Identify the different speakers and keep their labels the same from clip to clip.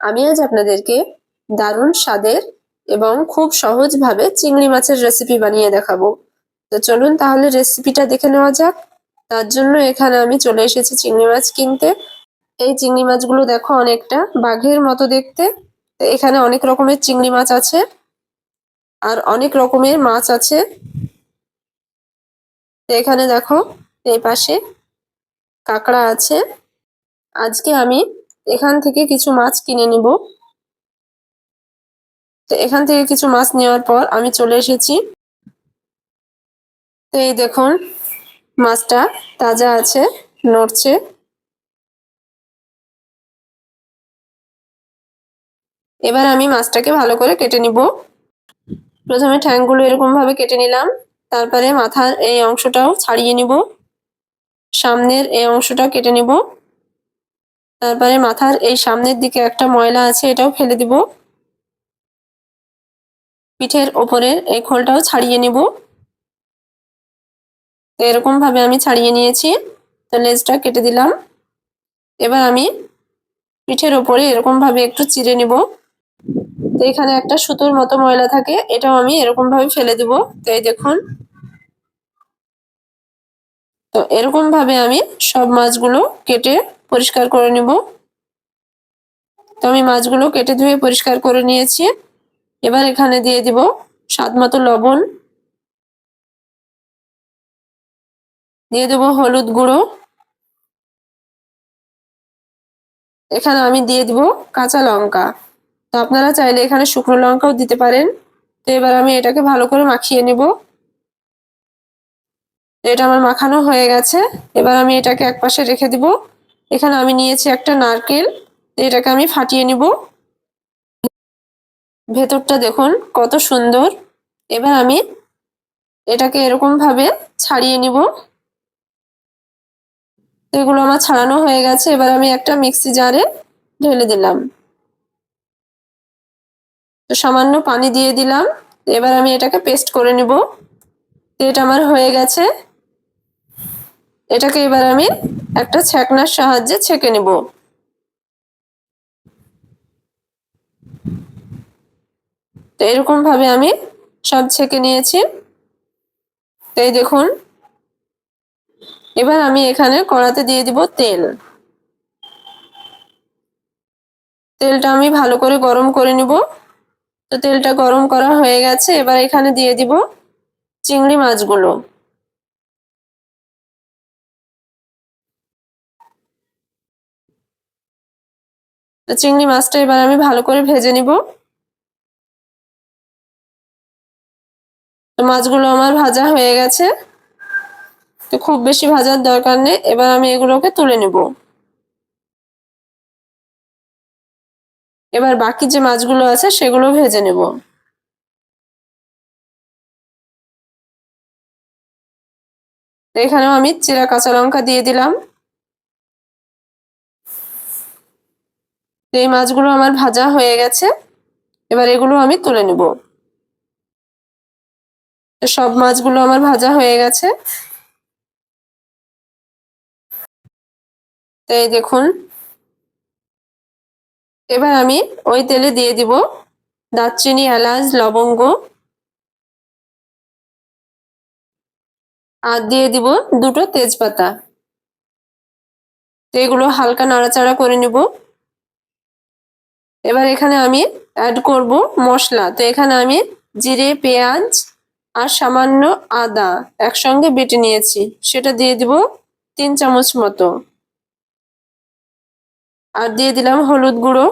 Speaker 1: আমি আজ আপনাদেরকে দারুণ স্বাদের এবং খুব সহজভাবে চিংড়ি মাছের রেসিপি বানিয়ে দেখাবো। তো চলুন তাহলে রেসিপিটা দেখে নেওয়া যাক। তার জন্য এখানে আমি চলে এসেছি চিংড়ি মাছ কিনতে। এই চিংড়ি মাছগুলো দেখো অনেকটা বাঘের মতো দেখতে। তো এখানে অনেক রকমের চিংড়ি মাছ আছে আর অনেক রকমের মাছ আছে। তো এখানে দেখো এই পাশে কাঁকড়া আছে। আজকে আমি এখান থেকে কিছু মাছ কিনে নিব। তো এখান থেকে কিছু মাছ নেওয়ার পর আমি চলে এসেছি। তো এই দেখুন মাছটা তাজা আছে, নড়ছে। এবার আমি মাছটাকে ভালো করে কেটে নিব। প্রথমে ঠ্যাংগুলো এরকম ভাবে কেটে নিলাম, তারপরে মাথার এই অংশটাও ছাড়িয়ে নিব, সামনের এই অংশটা কেটে নিব, তারপরে মাথার এই সামনের দিকে একটা ময়লা আছে এটাও ফেলে দিব, পিঠের ওপরের এই খোলটাও ছাড়িয়ে নিব। এরকম ভাবে আমি ছাড়িয়ে নিয়েছি। তো লেজটা কেটে দিলাম। এবার আমি পিঠের ওপরে এরকম ভাবে একটু চিড়ে নিব। তো এখানে একটা সুতোর মতো ময়লা থাকে, এটাও আমি এরকম ভাবে ফেলে দিব। তো এই দেখুন, তো এরকম ভাবে আমি সব মাছগুলো কেটে পরিষ্কার করে নিব। তো আমি মাছগুলো কেটে ধুয়ে পরিষ্কার করে নিয়েছি। এবার এখানে দিয়ে দিব স্বাদ মতো লবণ, দিয়ে দেব হলুদ গুঁড়ো, এখানে আমি দিয়ে দিব কাঁচা লঙ্কা। তো আপনারা চাইলে এখানে শুকনো লঙ্কাও দিতে পারেন। তো এবার আমি এটাকে ভালো করে মাখিয়ে নিব। এটা আমার মাখানো হয়ে গেছে। এবার আমি এটাকে একপাশে রেখে দিব। এখানে আমি নিয়েছি একটা নারকেল, এটাকে আমি ফাটিয়ে নিব। ভেতরটা দেখুন কত সুন্দর। এবার আমি এটাকে এরকম ভাবে ছাড়িয়ে নিব। এগুলো আমার ছাড়ানো হয়ে গেছে। এবার আমি একটা মিক্সি জারে ঢেলে দিলাম। তো সামান্য পানি দিয়ে দিলাম। এবার আমি এটাকে পেস্ট করে নিব। এটা আমার হয়ে গেছে। এটাকে এবার আমি একটা ছ্যাকনার সাহায্যে ছেঁকে নিব। তো এরকম ভাবে আমি সব ছেঁকে নিয়েছি। এই দেখুন, এবার আমি এখানে কড়াতে দিয়ে দিব তেল। তেলটা আমি ভালো করে গরম করে নিব। তো তেলটা গরম করা হয়ে গেছে। এবার এখানে দিয়ে দিব চিংড়ি মাছগুলো। তো চিংড়ি মাছটা এবার আমি ভালো করে ভেজে নিব। তো মাছগুলো আমার ভাজা হয়ে গেছে। তো খুব বেশি ভাজার দরকার নেই। এবার আমি এগুলোকে তুলে নেব। এবার বাকি যে মাছগুলো আছে সেগুলো ভেজে নেব। তো এখানেও আমি চেরা কাঁচা লঙ্কা দিয়ে দিলাম। এই মাছগুলো আমার ভাজা হয়ে গেছে। এবার এগুলো আমি তুলে নেব। সব মাছগুলো আমার ভাজা হয়ে গেছে। এই দেখুন, এবার আমি ওই তেলে দিয়ে দিব দারচিনি, এলাচ, লবঙ্গ, আর দিয়ে দিব দুটো তেজপাতা। তো এগুলো হালকা নাড়াচাড়া করে নিব। এবার এখানে আমি অ্যাড করব মশলা। তো এখানে আমি জিরে, পেঁয়াজ আর সামান্য আদা একসঙ্গে বেটে নিয়েছি, সেটা দিয়ে দিব 3 চামচ মতো। আর দিয়ে দিলাম হলুদ গুঁড়ো।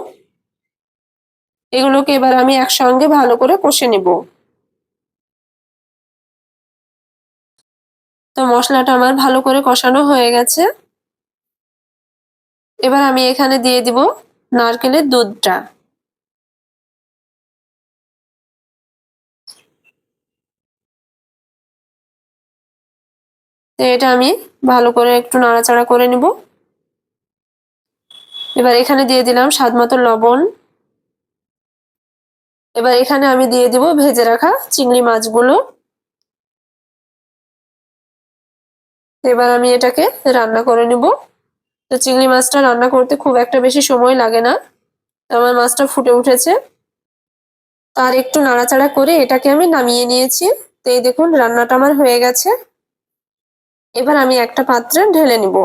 Speaker 1: এগুলোকে এবার আমি একসঙ্গে ভালো করে কষে নেব। তো মশলাটা আমার ভালো করে কষানো হয়ে গেছে। এবার আমি এখানে দিয়ে দিব নারকেলের দুধটা। তো এটা আমি ভালো করে একটু নাড়াচাড়া করে নিব। এবার এখানে দিয়ে দিলাম স্বাদ মতো লবণ। এবার এখানে আমি দিয়ে দিব ভেজে রাখা চিংড়ি মাছগুলো। এবার আমি এটাকে রান্না করে নিব। তো চিংড়ি মাছটা রান্না করতে খুব একটা বেশি সময় লাগে না। আমার মাছটা ফুটে উঠেছে। তার একটু নাড়াচাড়া করে এটাকে আমি নামিয়ে নিয়েছি। তো এই দেখুন রান্নাটা আমার হয়ে গেছে। এবার আমি একটা পাত্রে ঢেলে নিব।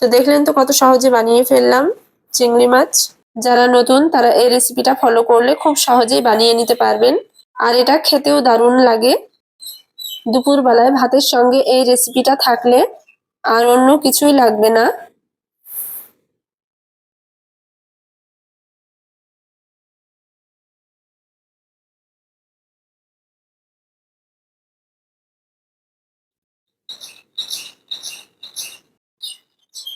Speaker 1: তো দেখলেন তো কত সহজে বানিয়ে ফেললাম চিংড়ি মাছ। যারা নতুন তারা এই রেসিপিটা ফলো করলে খুব সহজেই বানিয়ে নিতে পারবেন। আর এটা খেতেও দারুণ লাগে। দুপুরবেলায় ভাতের সঙ্গে এই রেসিপিটা থাকলে আর অন্য কিছুই লাগবে না।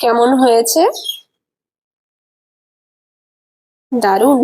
Speaker 1: কেমন হয়েছে? দারুণ।